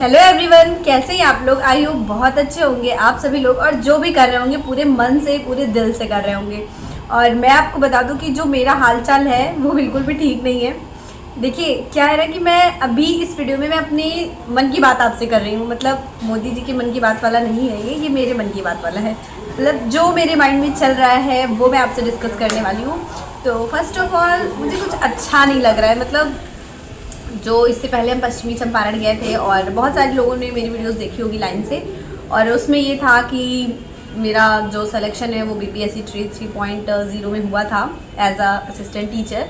Hello everyone, कैसे हैं आप लोग। आई होप बहुत अच्छे होंगे आप सभी लोग, और जो भी कर रहे होंगे पूरे मन से पूरे दिल से कर रहे होंगे। और मैं आपको बता दूं कि जो मेरा हालचाल है वो बिल्कुल भी ठीक नहीं है। देखिए क्या है ना कि मैं अभी इस वीडियो में मैं अपने मन की बात आपसे कर रही हूँ। मतलब मोदी जी के मन की बात वाला नहीं है ये मेरे मन की बात वाला है। मतलब जो मेरे माइंड में चल रहा है वो मैं आपसे डिस्कस करने वाली हूँ। तो फर्स्ट ऑफ ऑल मुझे कुछ अच्छा नहीं लग रहा है। मतलब जो इससे पहले हम पश्चिमी चंपारण गए थे और बहुत सारे लोगों ने मेरी वीडियोस देखी होगी लाइन से, और उसमें ये था कि मेरा जो सिलेक्शन है वो बीपीएससी 3.0 में हुआ था एज अ असिस्टेंट टीचर।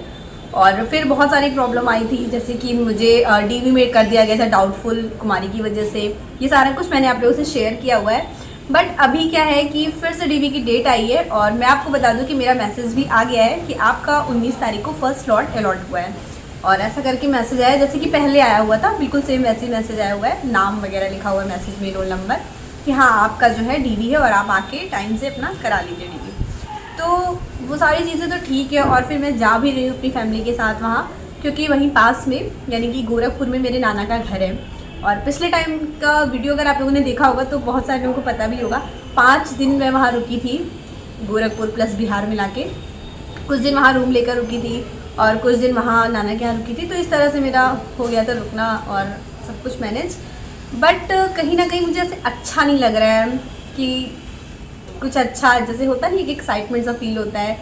और फिर बहुत सारी प्रॉब्लम आई थी, जैसे कि मुझे डीवी में कर दिया गया था डाउटफुल कुमारी की वजह से। ये सारा कुछ मैंने आप लोगों से शेयर किया हुआ है। बट अभी क्या है कि फिर से डीवी की डेट आई है, और मैं आपको बता दूं कि मेरा मैसेज भी आ गया है कि आपका 19 तारीख को फर्स्ट स्लॉट अलॉट हुआ है। और ऐसा करके मैसेज आया जैसे कि पहले आया हुआ था, बिल्कुल सेम वैसे ही मैसेज आया हुआ है, नाम वगैरह लिखा हुआ है मैसेज में, रोल नंबर, कि हाँ आपका जो है डीवी है और आप आके टाइम से अपना करा लीजिए डीवी। तो वो सारी चीज़ें तो ठीक है। और फिर मैं जा भी रही हूँ अपनी फैमिली के साथ वहाँ, क्योंकि वहीं पास में यानी कि गोरखपुर में मेरे नाना का घर है। और पिछले टाइम का वीडियो अगर आप लोगों ने देखा होगा तो बहुत सारे लोगों को पता भी होगा, 5 दिन मैं वहाँ रुकी थी, गोरखपुर प्लस बिहार मिला के। कुछ दिन वहाँ रूम लेकर रुकी थी और कुछ दिन वहाँ नाना के यहाँ रुकी थी। तो इस तरह से मेरा हो गया था रुकना और सब कुछ मैनेज। बट कहीं ना कहीं मुझे ऐसे अच्छा नहीं लग रहा है कि कुछ अच्छा जैसे होता नहीं, एक एक्साइटमेंट सा फील होता है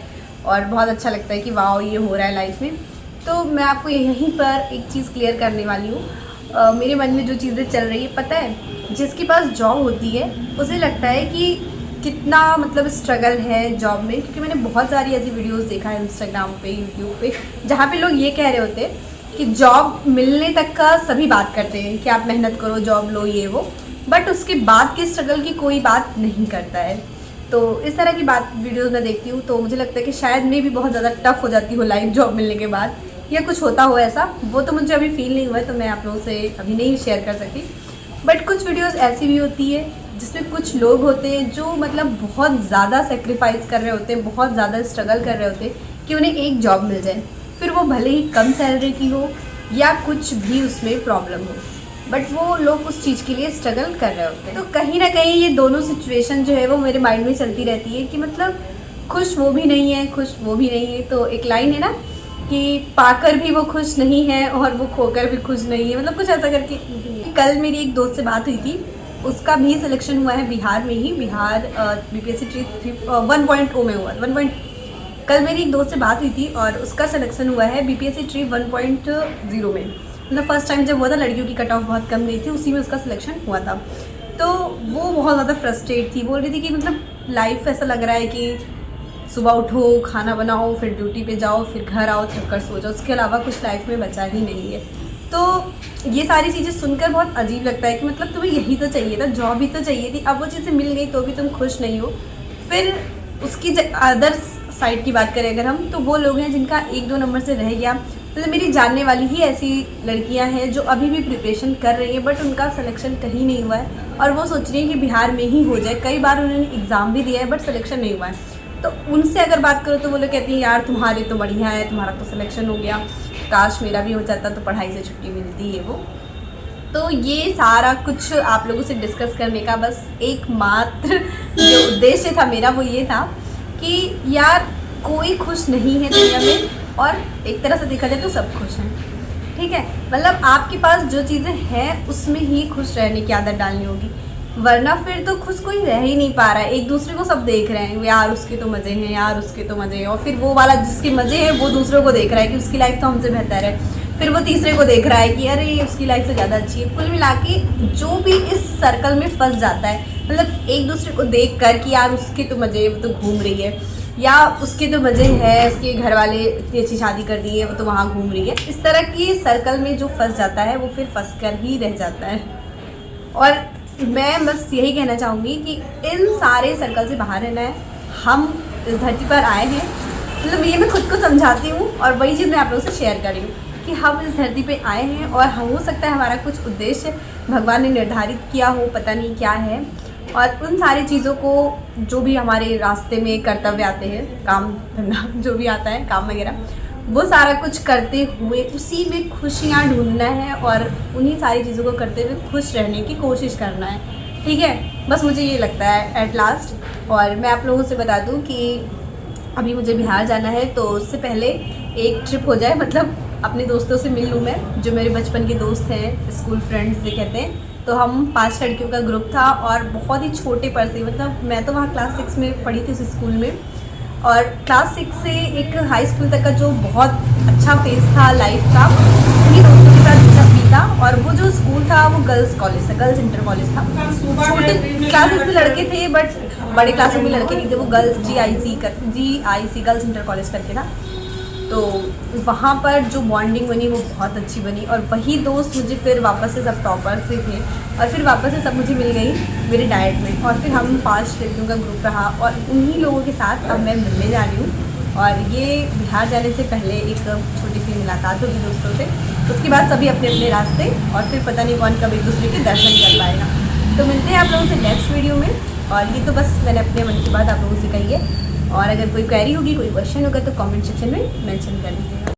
और बहुत अच्छा लगता है कि वाह ये हो रहा है लाइफ में। तो मैं आपको यहीं पर एक चीज़ क्लियर करने वाली हूँ। मेरे मन में जो चीज़ें चल रही है, पता है, जिसके पास जॉब होती है उसे लगता है कि कितना मतलब स्ट्रगल है जॉब में। क्योंकि मैंने बहुत सारी ऐसी वीडियोस देखा है इंस्टाग्राम पे, यूट्यूब पे, जहाँ पे लोग ये कह रहे होते हैं कि जॉब मिलने तक का सभी बात करते हैं कि आप मेहनत करो, जॉब लो, ये वो, बट उसके बाद के स्ट्रगल की कोई बात नहीं करता है। तो इस तरह की बात वीडियोस में देखती हूँ तो मुझे लगता है कि शायद मैं भी बहुत ज़्यादा टफ हो जाती हूँ लाइफ जॉब मिलने के बाद, या कुछ होता हो ऐसा। वो तो मुझे अभी फील नहीं हुआ है तो मैं आप लोगों से अभी नहीं शेयर कर सकती। बट कुछ वीडियोस ऐसी भी होती है जिसमें कुछ लोग होते हैं जो मतलब बहुत ज़्यादा सेक्रीफाइस कर रहे होते हैं, बहुत ज़्यादा स्ट्रगल कर रहे होते हैं कि उन्हें एक जॉब मिल जाए, फिर वो भले ही कम सैलरी की हो या कुछ भी उसमें प्रॉब्लम हो, बट वो लोग उस चीज़ के लिए स्ट्रगल कर रहे होते हैं। तो कहीं ना कहीं ये दोनों सिचुएशन जो है वो मेरे माइंड में चलती रहती है कि मतलब खुश वो भी नहीं है, खुश वो भी नहीं है। तो एक लाइन है ना कि पाकर भी वो खुश नहीं है और वो खोकर भी खुश नहीं है, मतलब कुछ ऐसा करके। कल मेरी एक दोस्त से बात हुई थी, उसका भी सिलेक्शन हुआ है बिहार में ही, बिहार बीपीएससी 1.0 में हुआ 1. कल मेरी एक दोस्त से बात हुई थी और उसका सिलेक्शन हुआ है बीपीएससी 1.0 में। मतलब फर्स्ट टाइम जब हुआ था, लड़कियों की कट ऑफ बहुत कम गई थी, उसी में उसका सिलेक्शन हुआ था। तो वो बहुत ज़्यादा फ्रस्ट्रेट थी, बोल रही थी कि मतलब लाइफ ऐसा लग रहा है कि सुबह उठो, खाना बनाओ, फिर ड्यूटी पे जाओ, फिर घर आओ, थक कर सो जाओ, उसके अलावा कुछ लाइफ में बचा ही नहीं है। तो ये सारी चीज़ें सुनकर बहुत अजीब लगता है कि मतलब तुम्हें यही तो चाहिए था, जॉब ही तो चाहिए थी, अब वो चीज़ें मिल गई तो भी तुम खुश नहीं हो। फिर उसकी अदर साइड की बात करें अगर हम, तो वो लोग हैं जिनका 1-2 नंबर से रह गया। मतलब मेरी जानने वाली ही ऐसी लड़कियां हैं जो अभी भी प्रिपरेशन कर रही हैं बट उनका सिलेक्शन कहीं नहीं हुआ है और वो सोच रही हैं कि बिहार में ही हो जाए। कई बार उन्होंने एग्ज़ाम भी दिया है बट सिलेक्शन नहीं हुआ है। तो उनसे अगर बात करो तो वो लोग कहती हैं यार तुम्हारे तो बढ़िया है, तुम्हारा तो सिलेक्शन हो गया, काश मेरा भी हो जाता तो पढ़ाई से छुट्टी मिलती है वो। तो ये सारा कुछ आप लोगों से डिस्कस करने का बस एकमात्र जो उद्देश्य था मेरा वो ये था कि यार कोई खुश नहीं है दुनिया में, और एक तरह से देखा जाए तो सब खुश हैं, ठीक है। मतलब आपके पास जो चीज़ें हैं उसमें ही खुश रहने की आदत डालनी होगी, वरना फिर तो खुश कोई रह ही नहीं पा रहा है। एक दूसरे को सब देख रहे हैं, यार उसके तो मज़े हैं, यार उसके तो मज़े हैं, और फिर वो वाला जिसके मज़े हैं वो दूसरों को देख रहा है कि उसकी लाइफ तो हमसे बेहतर है, फिर वो तीसरे को देख रहा है कि अरे उसकी लाइफ से ज़्यादा अच्छी है। कुल मिला के जो भी इस सर्कल में फंस जाता है, मतलब एक दूसरे को देख कर कि यार उसके तो मज़े, वो तो घूम रही है, या उसके तो मज़े हैं, उसके घर वाले इतनी अच्छी शादी कर दी है, वो तो वहाँ घूम रही है। इस तरह की सर्कल में जो फंस जाता है वो फिर फंस कर ही रह जाता है। और मैं बस यही कहना चाहूँगी कि इन सारे सर्कल से बाहर रहना है। हम इस धरती पर आए हैं, मतलब ये मैं खुद को समझाती हूँ और वही चीज़ मैं आप लोगों से शेयर कर रही हूँ कि हम इस धरती पे आए हैं और हो सकता है हमारा कुछ उद्देश्य भगवान ने निर्धारित किया हो, पता नहीं क्या है। और उन सारी चीज़ों को जो भी हमारे रास्ते में कर्तव्य आते हैं, काम धंधा जो भी आता है, काम वगैरह, वो सारा कुछ करते हुए उसी में खुशियाँ ढूंढना है और उन्हीं सारी चीज़ों को करते हुए खुश रहने की कोशिश करना है। ठीक है, बस मुझे ये लगता है एट लास्ट। और मैं आप लोगों से बता दूं कि अभी मुझे बिहार जाना है, तो उससे पहले एक ट्रिप हो जाए, मतलब अपने दोस्तों से मिल लूँ मैं, जो मेरे बचपन के दोस्त हैं, स्कूल फ्रेंड्स से कहते हैं। तो हम 5 लड़कियों का ग्रुप था और बहुत ही छोटे पर से, मतलब मैं तो वहाँ क्लास 6 में पढ़ी थी उस स्कूल में, और क्लास 6 से एक हाई स्कूल तक का जो बहुत अच्छा फेज था लाइफ का, उन्हीं दोस्तों के साथ सब बीता। और वो जो स्कूल था वो गर्ल्स कॉलेज था, गर्ल्स इंटर कॉलेज था। छोटे क्लासेस में लड़के थे बट बड़े क्लासों में लड़के नहीं थे। वो girls GIC girls inter college करके था। तो वहाँ पर जो बॉन्डिंग बनी वो बहुत अच्छी बनी, और वही दोस्त मुझे फिर वापस से सब टॉपर से थे, और फिर वापस से सब मुझे मिल गई मेरे डाइट में, और फिर हम 5 लड़कियों का ग्रुप रहा, और उन्हीं लोगों के साथ अब मैं मिलने जा रही हूँ। और ये बिहार जाने से पहले एक छोटी सी मुलाकात होगी दोस्तों से, उसके बाद सभी अपने अपने रास्ते, और फिर पता नहीं कौन कब एक दूसरे के दर्शन कर पाएगा। तो मिलते हैं आप लोगों से नेक्स्ट वीडियो में। और ये तो बस मैंने अपने मन की बात आप लोगों से कही है, और अगर कोई क्वेरी होगी, कोई क्वेश्चन होगा तो कमेंट सेक्शन में मेंशन कर दीजिएगा।